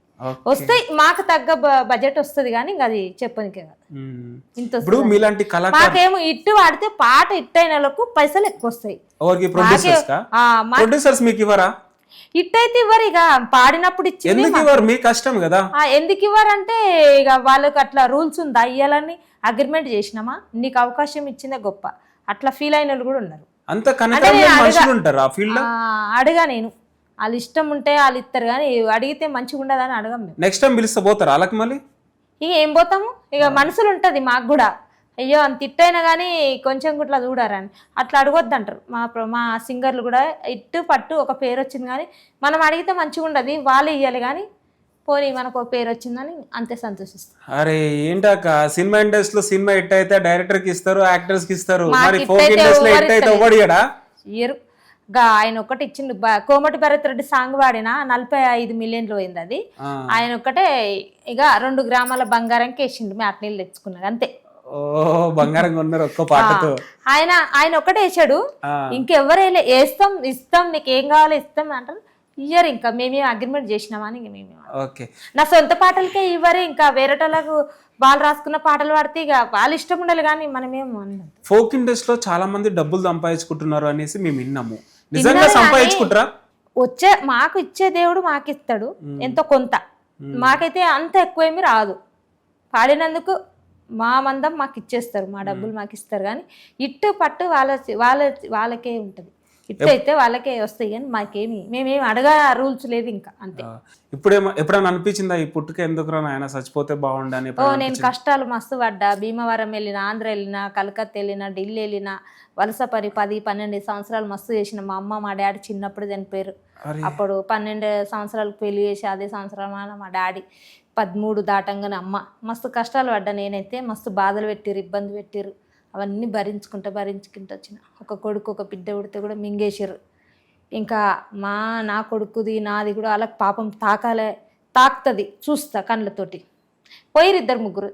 మాకు తగ్గ బడ్జెట్ వస్తుంది, కానీ అది చెప్పనికే కదా. ఇంత మాకేమో ఇట్టు వాడితే పాట ఇట్టయినలకు పైసలు ఎక్కువ వస్తాయి. ఇట్టయితే ఇవ్వరు, ఇక పాడినప్పుడు ఇచ్చింది మీ కష్టం కదా. ఎందుకు ఇవ్వరంటే ఇక వాళ్ళకి అట్లా రూల్స్ ఉందా, ఇయ్యాలని అగ్రిమెంట్ చేసినామా, నీకు అవకాశం ఇచ్చిందే గొప్ప, అట్లా ఫీల్ అయిన వాళ్ళు కూడా ఉన్నారు. అడిగా నేను వాళ్ళు ఇష్టం ఉంటే వాళ్ళు ఇస్తారు కానీ అడిగితే మంచిగా ఉండదని అడగం మేము. నెక్స్ట్ టైం పిలిస్తే పోతారు వాళ్ళకి మళ్ళీ? ఇక ఏం పోతాము, ఇక మనసులు ఉంటుంది మాకు కూడా, అయ్యో అంత తిట్టైనా కానీ కొంచెం గుట్లా చూడారని అట్లా అడగొద్దు అంటారు మా సింగర్లు కూడా. ఇట్టు పట్టు ఒక పేరు వచ్చింది కానీ మనం అడిగితే మంచిగా ఉండదు, వాళ్ళు ఇవ్వాలి కానీ పోనీ మనకు ఒక పేరు వచ్చిందని అంతే సంతోషిస్తాం. అరే ఏంటాక సినిమా ఇండస్ట్రీలో సినిమా హిట్ అయితే డైరెక్టర్ కి ఇస్తారు, యాక్టర్స్ కి ఇస్తారు, మరి hit ఫోక్ అయితే ఇండస్ట్రీలో హిట్ అయితే ఇవ్వడియడా? ఇయర్ ఆయన ఒకటి ఇచ్చిండు, కోమటి భరత్ రెడ్డి సాంగ్ పాడిన 45 మిలియన్లు పోయింది అది. ఆయన ఒక్కటే ఇక 2 గ్రామాల బంగారంకి వేసిండు, మ్యాట్నీళ్ళు తెచ్చుకున్నాడు అంతే. ఓ బంగారంగా ఉన్నారు ఒక్క పాటతో. ఆయన ఒక్కటే వేసాడు, ఇంకెవరు వేస్తాం ఇస్తాం నీకేం కావాలో ఇస్తాం అంటారు. ఇయ్యరు, ఇంకా మేమేం అగ్రిమెంట్ చేసినామని ఇంక మేమే. ఓకే, నా సొంత పాటలకే ఇవ్వరు, ఇంకా వేరేటోళ్ళకు వాళ్ళు రాసుకున్న పాటలు పాడితే ఇక వాళ్ళు ఇష్టం ఉండాలి కానీ మనమేం అన్నది. ఫోక్ ఇండస్ట్రీలో చాలా మంది డబ్బులు సంపాదించుకుంటున్నారు అనేసి మేము విన్నాము, నిజంగా సంపాదించుకుంటారా? మాకు ఇచ్చే దేవుడు మాకు ఇస్తాడు ఎంతో కొంత, మాకైతే అంత ఎక్కువ ఏమి రాదు. పాడినందుకు మా మందం మాకు ఇచ్చేస్తారు, మా డబ్బులు మాకు ఇస్తారు కానీ ఇట్టు పట్టు వాళ్ళకే ఉంటుంది. ఇట్టు అయితే వాళ్ళకే వస్తాయి కానీ మాకేమి మేమేమి అడగా రూల్స్ లేదు ఇంకా అంతే. ఎప్పుడైనా అనిపించిందా ఈ పుట్టుక ఎందుకు ఆయన చచ్చిపోతే బాగుండని? నేను కష్టాలు మస్తు పడ్డా, భీమవరం వెళ్ళిన, ఆంధ్ర వెళ్ళిన, కలకత్తా వెళ్ళిన, ఢిల్లీ వెళ్ళిన, వలస పని 10-12 సంవత్సరాలు మస్తు చేసిన. మా అమ్మ మా డాడీ చిన్నప్పుడు చనిపోయారు, అప్పుడు 12 సంవత్సరాలకు పెళ్లి చేసి అదే సంవత్సరం మా డాడీ 13 దాటంగానే అమ్మ మస్తు కష్టాలు పడ్డా. నేనైతే మస్తు బాధలు పెట్టిరు, ఇబ్బంది పెట్టిరు, అవన్నీ భరించుకుంటూ వచ్చిన. ఒక కొడుకు ఒక బిడ్డ ఉడితే కూడా మింగేసారు. ఇంకా నా కొడుకుది నాది కూడా వాళ్ళకి పాపం తాకుతుంది చూస్తా కళ్ళతోటి. పోయిరు 2-3,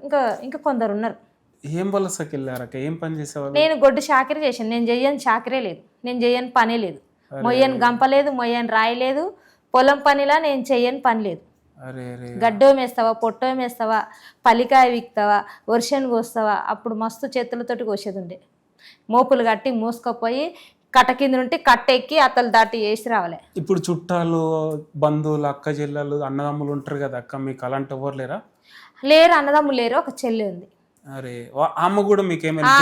ఇంకా కొందరు ఉన్నారు. ఏం వలసకి వెళ్ళారక? ఏం పని చేసేవాళ్ళు? నేను గొడ్డు చాకరీ చేశాను, నేను చెయ్యని చాకరే లేదు, నేను చెయ్యని పనే లేదు, మొయ్యని గంప లేదు, మొయ్యని రాయి లేదు, పొలం పనిలా నేను చెయ్యని పని లేదు. గడ్డోమేస్తావా, పొట్టోమేస్తావా, పల్లికాయ విక్తావా, వర్షం కోస్తావా, అప్పుడు మస్తు చేతులతోటి కోసేది ఉండే. మోపులు కట్టి మోసుకపోయి కట్ట కింద నుండి కట్టెక్కి అతలు దాటి వేసి రావాలి. ఇప్పుడు చుట్టాలు, బంధువులు, అక్క చెల్లెలు, అన్నదమ్ములు ఉంటారు కదా అక్క, మీకు అలాంటి ఎవరు లేరా? లేరు, అన్నదమ్ములు లేరు, ఒక చెల్లి ఉంది. అరే అమ్మ కూడా మీకేమైనా?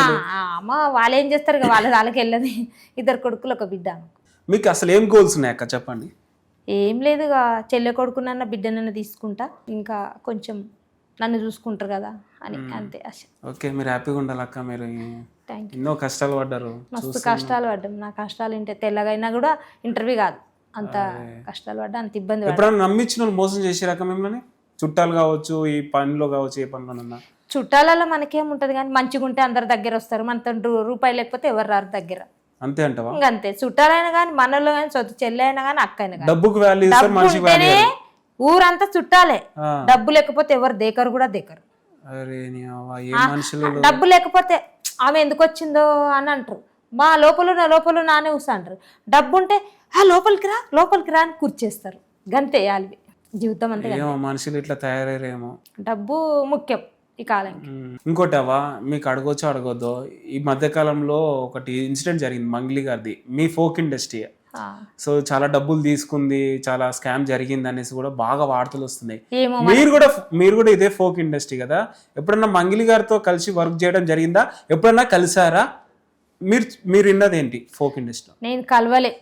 అమ్మ వాళ్ళు ఏం చేస్తారు ఇక వాళ్ళకి వెళ్ళదు, 2 కొడుకులు ఒక బిడ్డ. మీకు అసలు ఏం గోల్స్ ఉన్నాయి అక్క చెప్పండి? ఏం లేదు, ఇక చెల్లె కొడుకునన్న బిడ్డనన్న తీసుకుంటా, ఇంకా కొంచెం నన్ను చూసుకుంటారు కదా అని అంతే ఆశ. ఓకే, మీరు హ్యాపీగా ఉండాలి అక్క. మీరు థ్యాంక్ యూ. ఎన్నో కష్టాలు పడ్డారు, మస్తు కష్టాలు పడ్డాం. నా కష్టాలు ఇంటే తెల్లగైనా కూడా ఇంటర్వ్యూ కాదు, అంత కష్టాలు పడ్డా, అంత ఇబ్బంది పడ్డా. ఎప్పుడైనా నమ్మించిన వాళ్ళు మోసం చేసారాక మిమ్మల్ని? చుట్టాలు కావచ్చు, ఈ పనిలో కావచ్చు, ఏ పనిలోనన్నా? చుట్టాలలో మనకేముంటది కానీ మంచిగా ఉంటే అందరి దగ్గర వస్తారు, మనతో రూపాయి లేకపోతే ఎవరు రారు దగ్గర, అంతే అంటవా? ఇంకంతే. చుట్టాలైనా కానీ మనలో కానీ సొంత చెల్లి అయినా కానీ అక్క అయినా కానీ డబ్బుకు వాల్యూ ఇస్తారు, మనిషికి వాల్యూ ఇవ్వరు. ఊరంతా చుట్టాలే, డబ్బు లేకపోతే ఎవరు దేకరు కూడా దేకరు. అరే నీ అవ్వ, ఏ మనుషులు! డబ్బు లేకపోతే ఆమె ఎందుకు వచ్చిందో అని అంటారు, మా లోపల నానే ఊసా అంటారు. డబ్బు ఉంటే లోపలికి రా అని కూర్చేస్తారు, గంతే యాలివి జీవితం అంతే. మనుషులు ఇట్లా తయారయ్యేమో. డబ్బు ముఖ్యం ఈ కాలానికి. ఇంకోటి అవ్వ, మీకు అడగొచ్చో అడగొద్దో, ఈ మధ్య కాలంలో ఒకటి ఇన్సిడెంట్ జరిగింది మంగ్లీ గారిది, మీ ఫోక్ ఇండస్ట్రీ. సో చాలా డబ్బులు తీసుకుంది, చాలా స్కామ్ జరిగింది అనేసి కూడా బాగా వార్తలు వస్తున్నాయి. మీరు కూడా ఇదే ఫోక్ ఇండస్ట్రీ కదా, ఎప్పుడన్నా మంగ్లీ గారితో కలిసి వర్క్ చేయడం జరిగిందా? ఎప్పుడన్నా కలిసారా? మీరు విన్నది ఏంటి ఫోక్ ఇండస్ట్రీ? నేను కలవలే,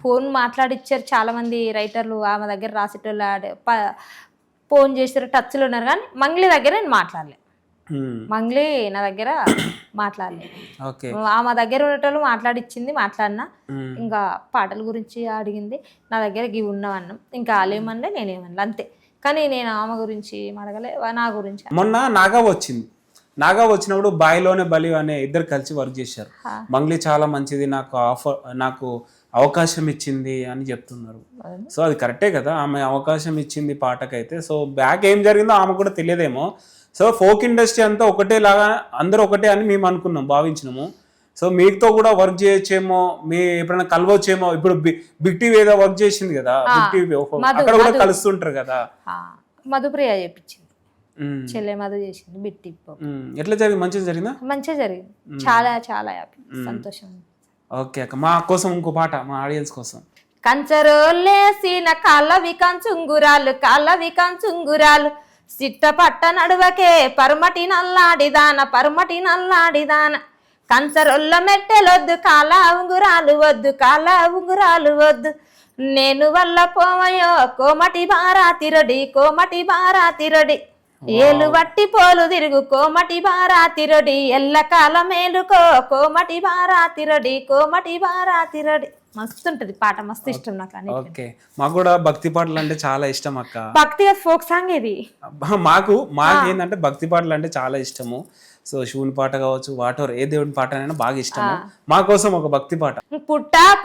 ఫోన్ మాట్లాడిచ్చారు చాలా మంది రైటర్లు, ఆమె దగ్గర రాసేటోళ్ళు ఫోన్ చేసారు, టచ్లో ఉన్నారు కానీ మంగ్లీ దగ్గర నేను మాట్లాడలే. మంగ్లీ నా దగ్గర మాట్లాడలే. ఆమె దగ్గర ఉండేటోళ్ళు మాట్లాడినా, ఇంకా పాటల గురించి అడిగింది, నా దగ్గర గివి ఉన్నవన్నాం, ఇంకా వాళ్ళేమన్నా నేనేమన్నా అంతే. కానీ నేను ఆమె గురించి అడగలే, నా గురించి. మొన్న నాగా వచ్చినప్పుడు బాయిలోనే బలి అనే 2 కలిసి వర్క్ చేశారు. మంగ్లీ చాలా మంచిది, నాకు అవకాశం ఇచ్చింది అని చెప్తున్నారు. సో అది కరెక్టే కదా, ఆమె అవకాశం ఇచ్చింది పాటకైతే. సో బ్యాక్ ఏం జరిగిందో ఆమె కూడా తెలియదేమో. సో ఫోక్ ఇండస్ట్రీ అంతా ఒకటే లాగా, అందరూ ఒకటే అని మేము భావించినాము. సో మీతో కూడా వర్క్ చేయొచ్చేమో, మీ ఎప్పుడైనా కలవచ్చేమో. ఇప్పుడు బిగ్ టీవీ ఏదో వర్క్ చేసింది కదా, బిగ్ టీవీ అక్కడ కూడా కలుస్తుంటారు కదా. మధుప్రియ చేపించింది, చెల్లె మధు చేసింది బిగ్ టీవీ. ఎట్లా జరిగింది? మంచిగా జరిగిందా? మంచిగా జరిగింది, చాలా చాలా హ్యాపీ, సంతోషం. ఓకే అక్క, మా కోసం ఇంకో పాట మా ఆడియన్స్ కోసం. కంచరోలేసిన కాళ్ళవి కంచుంగురాలు సిట్ట పట్ట నడువకే పరమటి నల్లాడిదాన కంచరొల్ల మెట్టెలొద్దు కాళ్ళ ఉంగురాలు వద్దు నేను వల్ల పోవయో కోమటి బారా తిరడి కోమటి బారా తిరడి ఏలు వట్టి పోలు తిరుగు కోమటి బారా తిరడి ఎల్లకాల మేలుకో కోమటి బారా తిరడి కోమటి బారా తిరడి మస్తు ఉంటది పాట, మస్తు ఇష్టం నాకు. అని ఓకే, మాకు కూడా భక్తి పాటలు అంటే చాలా ఇష్టం అక్క. భక్తిగా ఫోక్ సాంగ్ ఇది. మాకు ఏంటంటే భక్తి పాటలు అంటే చాలా ఇష్టము. సో శివుని పాట కావచ్చు, వాటోర్ ఏ దేవుని పాట అయినా బాగా ఇష్టము. మా కోసం ఒక భక్తి పాట.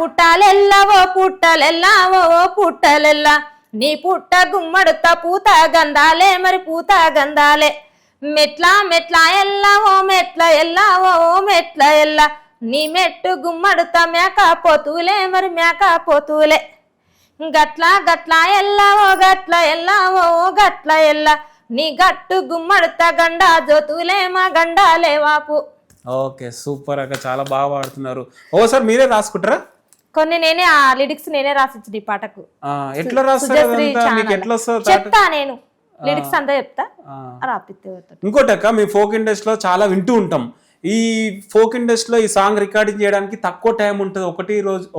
పుట్టాలెల్లవో పుట్టలెల్లావో పుట్టలెల్లా నీ పుట్ట గుమ్మడుత పూత గంధాలే మరి పూత గంధాలే మెట్లా మెట్లా ఎల్లావో మెట్ల ఎల్లావో మెట్ల ఎల్లా నీ మెట్టు గుమ్మడుత మేకపోతూలే మరి మేకపోతూలే గట్లా గట్లా ఎల్లావో గట్ల ఎల్లావో గట్ల ఎల్లా నీ గట్టు గుమ్మడుత గండా జోతులే మా గండాలే వాపు. ఓకే, సూపర్ అక్క, చాలా బాగా పాడుతున్నారు. ఓసారి మీరే రాసుకుంటారా? కొన్ని నేనే ఆ లిరిక్స్ నేనే రాసిచ్చింది ఈ పాటకు. ఎట్లా రాస్తారు? మీకు ఎట్లా వస్తుంది? చెప్తా నేను లిరిక్స్ అంతా చెప్తా రాపితే. ఇంకోటి అక్క, మీ ఫోక్ ఇండస్ట్రీలో చాలా వింటూ ఉంటాం. ఈ ఫోక్ ఇండస్ట్రీలో ఈ సాంగ్ రికార్డింగ్ చేయడానికి తక్కువ టైం ఉంటుంది.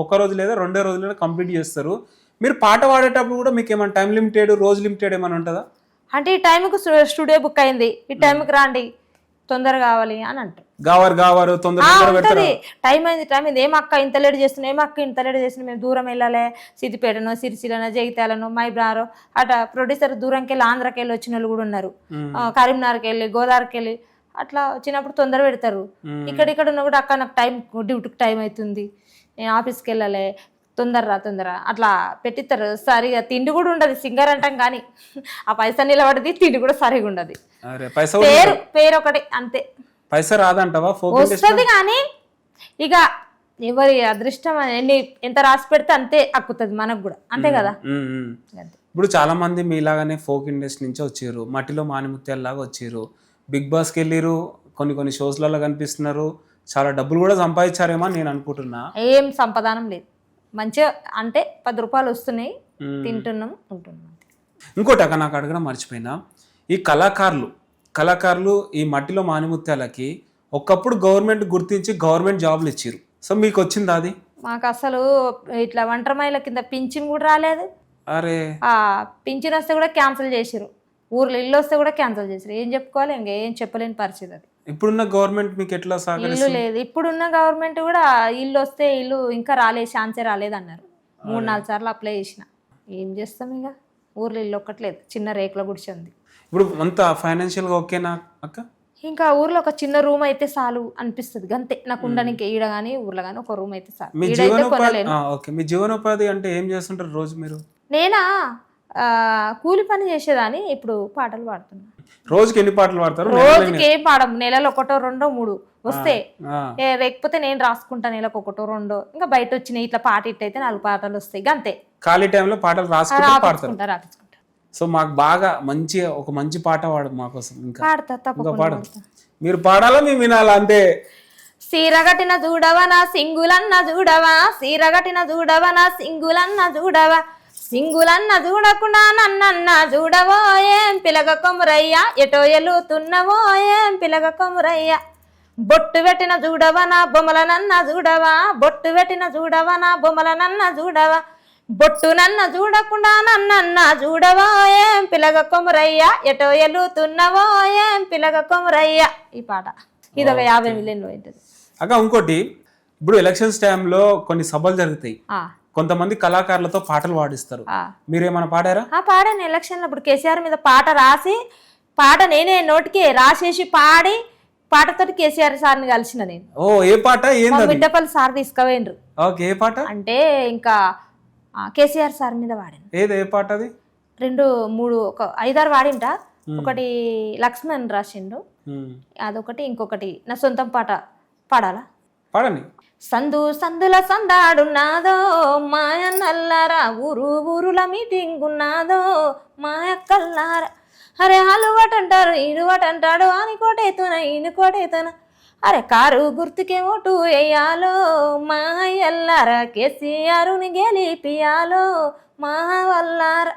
ఒక రోజు లేదా 2 రోజులు కంప్లీట్ చేస్తారు. మీరు పాట పాడేటప్పుడు కూడా మీకు ఏమైనా టైం లిమిటెడ్, రోజు లిమిటెడ్ ఏమైనా ఉంటుందా? అంటే ఈ టైంకి స్టూడియో బుక్ అయింది, ఈ టైంకి రాండి, తొందర కావాలి అని అంటారు. గావారు తొందరగా టైం అయింది ఏమక్క ఇంత లేట్ చేస్తున్నా, ఏమక్క ఇంత లేట్ చేస్తున్నా, మేము దూరం వెళ్ళాలి, సిద్దిపేటనో సిరిసిల్లనో జగిత్యాలను మైబ్రారో అట ప్రొడ్యూసర్ దూరంకి వెళ్ళి ఆంధ్రాకి వెళ్ళి వచ్చిన వాళ్ళు కూడా ఉన్నారు. కరీంనగర్కి వెళ్ళి గోదావరికి వెళ్ళి అట్లా వచ్చినప్పుడు తొందర పెడతారు. ఇక్కడ ఉన్న కూడా అక్క నాకు టైం డ్యూటీకి టైం అవుతుంది, నేను ఆఫీస్కి వెళ్ళాలి, తొందర అట్లా పెట్టిస్తారు. సరిగా తిండి కూడా ఉండదు. సింగర్ అంటాం కానీ ఆ పైసా నిలబడది, తిండి కూడా సరిగా ఉండదు. పేరు ఒకటి అంతే. పైసా రాదంటావా? వస్తుంది కానీ ఇక ఎవరి అదృష్టం ఎంత రాసి పెడితే అంతే అక్కుతుంది మనకు కూడా, అంతే కదా. ఇప్పుడు చాలా మంది మీలాగానే ఫోక్ ఇండస్ట్రీ నుంచి వచ్చారు, మట్టిలో మాణిముత్యాలలాగా వచ్చారు, బిగ్ బాస్కి వెళ్ళారు, కొన్ని షోస్లలో కనిపిస్తున్నారు, చాలా డబ్బులు కూడా సంపాదించారేమో అని నేను అనుకుంటున్నా. ఏం సంపాదనం లేదు, మంచిగా అంటే 10 రూపాయలు వస్తున్నాయి, తింటున్నాం ఉంటున్నాం. ఇంకోటి అక్క నాకు అడగడం మర్చిపోయినా, ఈ కళాకారులు ఈ మట్టిలో మాణిముత్యాలకి ఒకప్పుడు గవర్నమెంట్ గుర్తించి గవర్నమెంట్ జాబ్లు ఇచ్చారు. సో మీకు వచ్చిందా అది? మాకు అసలు ఇట్లా ఒంటరి మహిళ కింద పింఛన్ కూడా రాలేదు. అరే పింఛన్ వస్తే కూడా క్యాన్సిల్ చేసారు, ఊర్లో ఇల్లు వస్తే కూడా క్యాన్సిల్ చేసారు. ఏం చెప్పుకోవాలి, ఇంకా ఏం చెప్పలేని పరిస్థితి అది. ఇప్పుడున్న గవర్నమెంట్ మీకు ఎట్లా ఇల్లు లేదు. ఇప్పుడున్న గవర్నమెంట్ కూడా ఇల్లు వస్తే ఇల్లు ఇంకా రాలేదు, ఛాన్సే రాలేదు అన్నారు. 3-4 సార్లు అప్లై చేసిన. ఏం చేస్తాం, ఇక ఊర్లో ఇల్లు ఒక్కట్లేదు, చిన్న రేకుల గుడిసె ఉంది. ఇప్పుడు అంత ఫైనాన్షియల్గా ఓకేనా అక్క? ఇంకా ఊర్లో ఒక చిన్న రూమ్ అయితే చాలు అనిపిస్తుంది అంతే. నాకు ఉండడానికి ఈడ కానీ ఊర్లో కానీ ఒక రూమ్ అయితే చాలు. మీ జీవనోపాధి అంటే ఏం చేస్తుంటారు రోజు మీరు? నేనా కూలి పని చేసేదాన్ని, ఇప్పుడు పాటలు పాడుతున్నా. రోజుకి ఎన్ని పాటలు పాడతారు? రోజుకి ఏం పాడము, నెలలో 1, 2, 3 వస్తే, లేకపోతే నేను రాసుకుంటా నెలకు 1, 2. ఇంకా బయట వచ్చినాయి ఇట్లా పాట ఇట్టయితే 4 పాటలు వస్తాయి అంతే. ఖాళీ టైంలో పాటలు రాసుకుంటా. రాపించుకుంటా. సో మాకు బాగా ఒక మంచి పాట పాడు మా కోసం. ఇంకా పాడతా తప్పకుండా. మీరు పాడాలా మేము వినాలా అంతే. సీరగటిన చూడవనా సింగులన్న చూడవా, సీరగటిన చూడవనా సింగులన్న చూడవా, సింగులన్న చూడకుండా నన్నన్న చూడవో ఏం పిలగ కొమురయ్యా, ఎటో ఎలుతున్నవో ఏం పిలగ కొమురయ్యా, బొట్టు పెట్టిన చూడవనా బొమ్మలనన్న చూడవా, బొట్టు పెట్టిన చూడవనా బొమ్మలనన్న చూడవా, బొట్టు నన్న చూడకుండా నన్నన్న చూడవో ఏం పిలగ కొమురయ్యా, ఎటో ఎలుతున్నవో ఏం పిలగ కొమురయ్యా. ఈ పాట ఇది ఒక 50 మిలియన్లు అవుతుంది అక్క. ఇంకోటి, ఇప్పుడు ఎలక్షన్స్ టైంలో కొన్ని సభలు జరుగుతాయి, కొంతమంది కళాకారులతో పాటలు పాడిస్తారు, మీరేమైనా పాడారా? పాడాను ఎలక్షన్లో. ఇప్పుడు కేసీఆర్ మీద పాట రాసి, పాట నేనే నోటికి రాసేసి పాడి, పాటతోటి కేసీఆర్ సార్ని కలిసిన నేను. ఓ ఏ పాట? బిడ్డపల్లి సార్ తీసుకుపోయిండ్రు. ఓకే, ఏ పాట? అంటే ఇంకా కేసీఆర్ సార్ మీద వాడాను. ఏ పాట అది? 2, 3, 5-6 వాడింట. ఒకటి లక్ష్మణ్ రాసిండు, అదొకటి, ఇంకొకటి నా సొంతం పాట పాడాలా? పాడండి. సందుల సందాడున్నాదో మాయ నల్లారా, ఊరుల మీటింగ్ ఉన్నాదో మాయ కల్లారా, అరే హలువటంటారు ఇరువటంటాడు, అని కోటేతున ఈయన కోటేతున, అరే కారు గుర్తుకే ఓటు వేయాలో మాయల్లారా, కేసీఆర్ని గెలిపియాలో మా వల్లారా.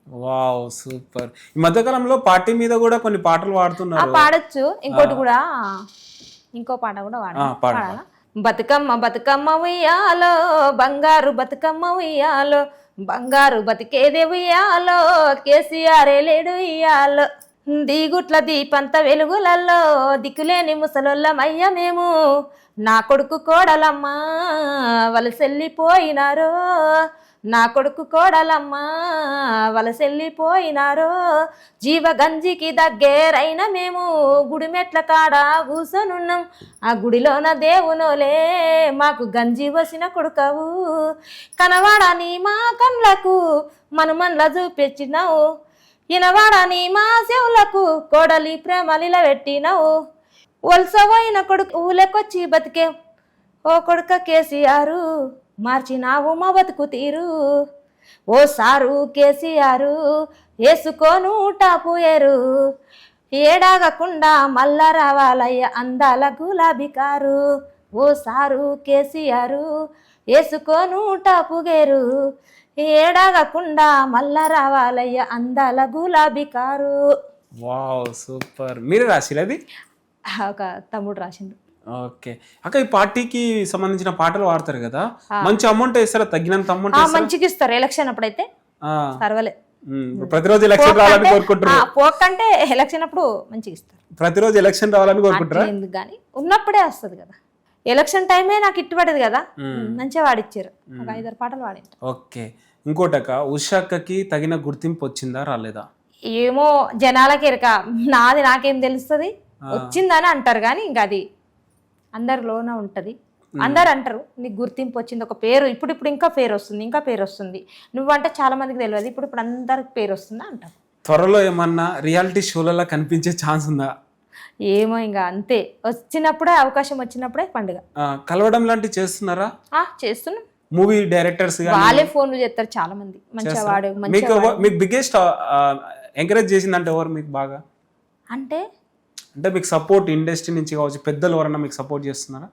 Wow, super. ఈ మధ్యకాలంలో పార్టీ మీద కూడా కొన్ని పాటలు పాడుతున్నారు. పాడొచ్చు. ఇంకోటి కూడా, ఇంకో పాట కూడా పాడాలా? బతుకమ్మ బతుకమ్మ ఉయ్యాలో బంగారు బతుకమ్మ ఉయ్యాలో బంగారు బతికేదే ఉయ్యాలో కేసీఆర్ లేడు ఉయ్యాలో దీగుట్ల దీపంత వెలుగులల్లో దిక్కులేని ముసలొల్లమయ్య మేము నా కొడుకు కోడలమ్మా వలసెల్లిపోయినారో నా కొడుకు కోడలమ్మా వలసెల్లిపోయినారో జీవగంజికి దగ్గరైన మేము గుడి మెట్ల కాడ కూసోనున్నాం ఆ గుడిలోన దేవునోలే మాకు గంజి వసిన కొడుకవు కనవాడని మా కండ్లకు మనుమన్ల చూపించినావు ఇనవాడని మా చెవులకు కోడలి ప్రేమలిల పెట్టినావు వలసపోయిన కొడుకు ఊలెకొచ్చి బతికే ఓ కొడుక కేసీఆర్ మార్చినావు మా బతుకు తీరు ఓ సారు కేసీఆర్ వేసుకోను టాపుయేరు ఏడాగకుండా మళ్ళా రావాలయ్య అందాల గులాబీ కారు ఓ సారు కేసీఆర్ వేసుకోను టాపుగేరు ఏడాగకుండా మళ్ళా రావాలయ్య అందాల గులాబీ కారు. Wow super. మీరే రాసిరు అది? ఒక తమ్ముడు రాసిండు. ఓకే అక్క, ఈ పార్టీకి సంబంధించిన పాటలు వాడతారు కదా, మంచి అమౌంట్ ఇస్తారా? తగినంత అమౌంట్ మంచిగా ఇస్తారు ఎలక్షన్ అప్పుడైతే పర్వాలేదు. ప్రతిరోజు ఎలక్షన్ రావాలని కోరుకుంటారు? పోకంటే ఎలక్షన్ అప్పుడు మంచిగా ఇస్తారు. ప్రతిరోజు ఎలక్షన్ రావాలని కోరుకుంటారా? ఎందుకు కానీ ఉన్నప్పుడే వస్తుంది కదా, ఎలక్షన్ టైమే నాకు ఇట్టుబడేది కదా, మంచిగా వాడిచ్చారు. ఒక 5-6 పాటలు వాడి. ఓకే ఇంకోటక్క, ఉషాక్కకి తగిన గుర్తింపు వచ్చిందా రాలేదా? ఏమో జనాలకి ఎరక, నాది నాకేం తెలుస్తుంది, వచ్చిందని అంటారు కానీ ఇంకా అది అందరిలోన ఉంటది. అందరు అంటారు నీకు గుర్తింపు వచ్చింది, ఒక పేరు ఇప్పుడు ఇంకా పేరు వస్తుంది, ఇంకా పేరు వస్తుంది, నువ్వంటే చాలా మందికి తెలియదు, ఇప్పుడు అందరికి పేరు వస్తుందా అంటారు. త్వరలో ఏమన్నా రియాలిటీ షోలలో కనిపించే ఛాన్స్ ఉందా? ఏమో ఇంకా అంతే, వచ్చినప్పుడే అవకాశం వచ్చినప్పుడే పండుగ. కలవడం లాంటివి చేస్తున్నారా? చేస్తున్నాం. మూవీ డైరెక్టర్స్ వాళ్ళే ఫోన్లు చేస్తారు చాలా మంది, మంచిగా వాడు. మీకు బిగ్గెస్ట్ ఎంకరేజ్ చేసిందంటే ఎవరు మీకు బాగా? అంటే మీకు సపోర్ట్ ఇండస్ట్రీ నుంచి కావచ్చు, పెద్దలు ఎవరన్నా మీకు సపోర్ట్ చేస్తున్నారా?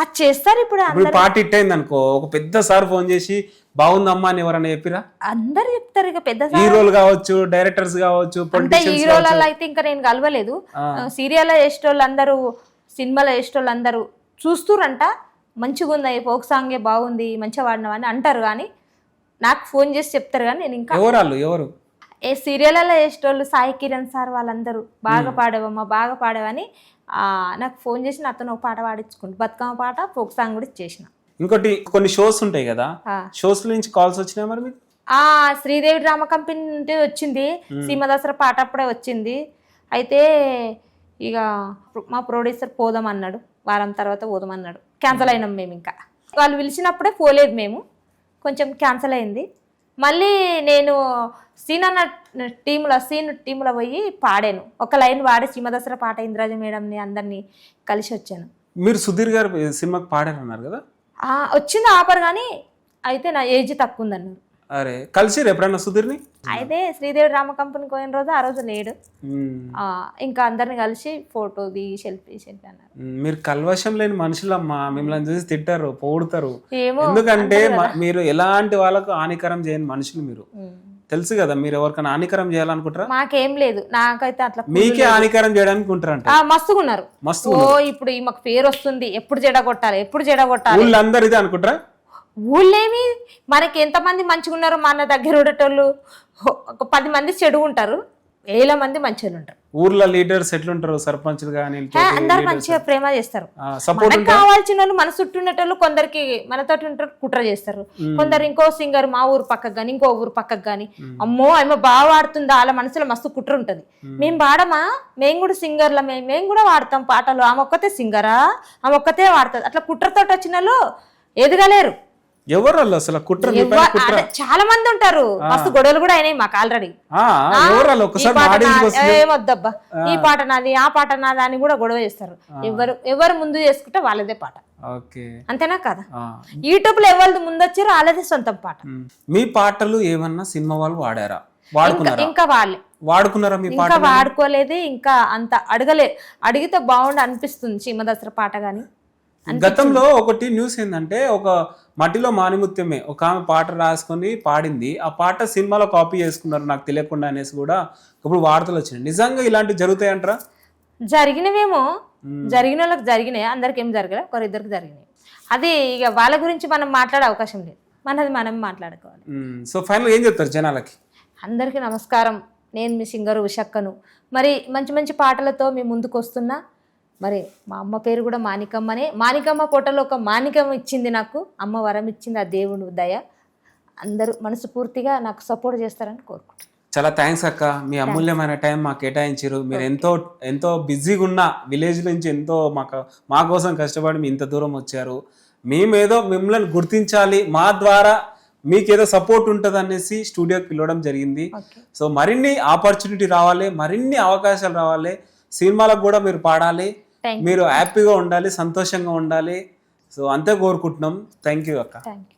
అది చేస్తారు. ఇప్పుడు పార్టీ ఇట్ అయింది అనుకో, ఒక పెద్ద సార్ ఫోన్ చేసి బాగుందమ్మా అని ఎవరన్నా చెప్పిరా? అందరు చెప్తారు. ఇక పెద్ద హీరోలు కావచ్చు, డైరెక్టర్స్ కావచ్చు, హీరోలలో అయితే ఇంకా నేను కలవలేదు. సీరియల్ చేసేటోళ్ళు అందరూ, సినిమాలో చేసేటోళ్ళు అందరూ చూస్తురంట, మంచిగా ఉంది, ఫోక్ సాంగే బాగుంది, మంచిగా వాడినవని అంటారు. కానీ నాకు ఫోన్ చేసి చెప్తారు. కానీ నేను ఇంకా ఎవరు సీరియల్లో చేసేటోళ్ళు, సాయి కిరణ్ సార్ వాళ్ళందరూ బాగా పాడేవమ్మా, బాగా పాడేవని నాకు ఫోన్ చేసి అతను ఒక పాట పాడించుకుంటు, బతుకమ్మ పాట, ఫోక్ సాంగ్ కూడా ఇచ్చేసిన. ఇంకోటి కొన్ని షోస్ ఉంటాయి కదా, షోస్ నుంచి కాల్స్ వచ్చినాయి మరి మీకు? శ్రీదేవి డ్రామా కంపెనీ నుండి వచ్చింది, సీమ దసరా పాట అప్పుడే వచ్చింది. అయితే ఇక మా ప్రొడ్యూసర్ పోదామన్నాడు, వారం తర్వాత పోదామన్నాడు. క్యాన్సల్ అయినాం మేము. ఇంకా వాళ్ళు పిలిచినప్పుడే పోలేదు మేము, కొంచెం క్యాన్సల్ అయింది. మళ్ళీ నేను సీన్ టీంలో పోయి పాడాను, ఒక లైన్ వాడి సీమ దసరా పాట ఇంద్రాజ మేడంని అందరినీ కలిసి వచ్చాను. మీరు సుధీర్ గారు సినిమాకి పాడారన్నారు కదా? వచ్చింది ఆఫర్, కానీ అయితే నా ఏజ్ తక్కువ ఉందన్నారు. అరే కలిసి ఎప్పుడన్నా సుధీర్ని? అయితే శ్రీదేవి డ్రామా కంపెనీకి పోయిన రోజు ఆ రోజు లేడు, ఇంకా అందరిని కలిసి ఫోటో దిగి సెల్ఫీ అన్నారు. మీరు కల్వశం లేని మనుషులమ్మా, మిమ్మల్ని చూసి తిట్టారు, పొగుడుతారు. ఎందుకంటే మీరు ఎలాంటి వాళ్ళకు హానికరం చేయని మనుషులు. మీరు తెలుసు కదా, మీరు ఎవరికైనా హానికరం చేయాలనుకుంటారా? మాకేం లేదు, నాకైతే అట్లా. మీకే హానికరం చేయడానికి ఉంటారంట. మస్తుగున్నారు, ఇప్పుడు మాకు పేరు వస్తుంది, ఎప్పుడు జడగొట్టాలి, ఎప్పుడు జడగొట్టాలి, వీళ్ళందరూ ఇదే అనుకుంటారా? ఊళ్ళేమి మనకి ఎంతమంది మంచిగా ఉన్నారు, మన దగ్గర ఉండేటోళ్ళు ఒక 10 మంది చెడు ఉంటారు, 1000 మంది మంచిగా ఉంటారు. ఊర్లో లీడర్స్ ఎట్లుంటారు, సర్పంచులు కానీ అందరు మంచిగా ప్రేమ చేస్తారు. మనకు కావాల్సిన వాళ్ళు మన చుట్టూ ఉండేటోళ్ళు కొందరికి మనతోటి ఉంటారు, కుట్ర చేస్తారు. కొందరు ఇంకో సింగర్ మా ఊరు పక్కకు కానీ ఇంకో ఊరు పక్కకు కానీ, అమ్మో ఆమె బాగా వాడుతుందా, వాళ్ళ మనసులో మస్తు కుట్ర ఉంటుంది. మేము వాడమా, మేము కూడా సింగర్ల, మేము కూడా వాడతాం పాటలు, ఆమె ఒక్కతే సింగరా, ఆమె ఒక్కతే వాడుతుంది. అట్లా కుట్రతోటి వచ్చిన వాళ్ళు ఎదగలేరు. ఎవరు అసలు కుట్ర? చాలా మంది ఉంటారు, మస్తు గొడవలు కూడా అయినాయి మాకు ఆల్రెడీ. ఏమొద్దబ్బా, ఈ పాట నాది, ఆ పాట నాది అని కూడా గొడవ చేస్తారు. ఎవరు ముందు చేసుకుంటే వాళ్ళదే పాట, అంతేనా కదా? యూట్యూబ్ లో ఎవరు ముందు వచ్చారో వాళ్ళదే సొంతం పాట. మీ పాటలు ఏమన్నా సినిమా వాళ్ళు వాడారా? ఇంకా వాళ్ళే వాడుకున్నారా? మీ పాట వాడుకోలేదు, ఇంకా అంత అడిగితే బాగుండు అనిపిస్తుంది సీమ దసరా పాట. గాని గతంలో ఒకటి న్యూస్ ఏంటంటే, ఒక మట్టిలో మానిముత్యమే ఒక ఆమె పాట రాసుకొని పాడింది, ఆ పాట సినిమాలో కాపీ చేసుకున్నారు నాకు తెలియకుండా అనేసి కూడా ఇప్పుడు వార్తలు వచ్చినాయి. నిజంగా ఇలాంటివి జరుగుతాయంటారా? జరిగినవేమో, జరిగిన వాళ్ళకి జరిగినాయి, అందరికి ఏం జరగలే, ఒకరిద్దరికి జరిగినాయి. అది ఇక వాళ్ళ గురించి మనం మాట్లాడే అవకాశం లేదు, మనది మనం మాట్లాడుకోవాలి. సో ఫైనల్ ఏం చెప్తారు జనాలకి? అందరికీ నమస్కారం, నేను మీ సింగరు ఉషక్కను. మరి మంచి మంచి పాటలతో మీ ముందుకు వస్తున్నా. మరి మా అమ్మ పేరు కూడా మాణికమ్మనే. మాణికమ్మ ఫోటోలో ఒక మాణికమ్మ ఇచ్చింది నాకు, అమ్మ వరం ఇచ్చింది, ఆ దేవుడు దయ. అందరూ మనస్ఫూర్తిగా నాకు సపోర్ట్ చేస్తారని కోరుకుంటున్నాను. చాలా థ్యాంక్స్ అక్క, మీ అమూల్యమైన టైం మాకు కేటాయించారు. మీరు ఎంతో బిజీగా ఉన్న విలేజ్ నుంచి ఎంతో మా కోసం కష్టపడి మీ ఇంత దూరం వచ్చారు. మేమేదో మిమ్మల్ని గుర్తించాలి, మా ద్వారా మీకేదో సపోర్ట్ ఉంటుంది అనేసి స్టూడియోకి పిలవడం జరిగింది. సో మరిన్ని ఆపర్చునిటీ రావాలి, మరిన్ని అవకాశాలు రావాలి, సినిమాలకు కూడా మీరు పాడాలి, మీరు హ్యాపీగా ఉండాలి, సంతోషంగా ఉండాలి. సో అంతే కోరుకుంటున్నాం. థ్యాంక్ యూ అక్క. Thank you.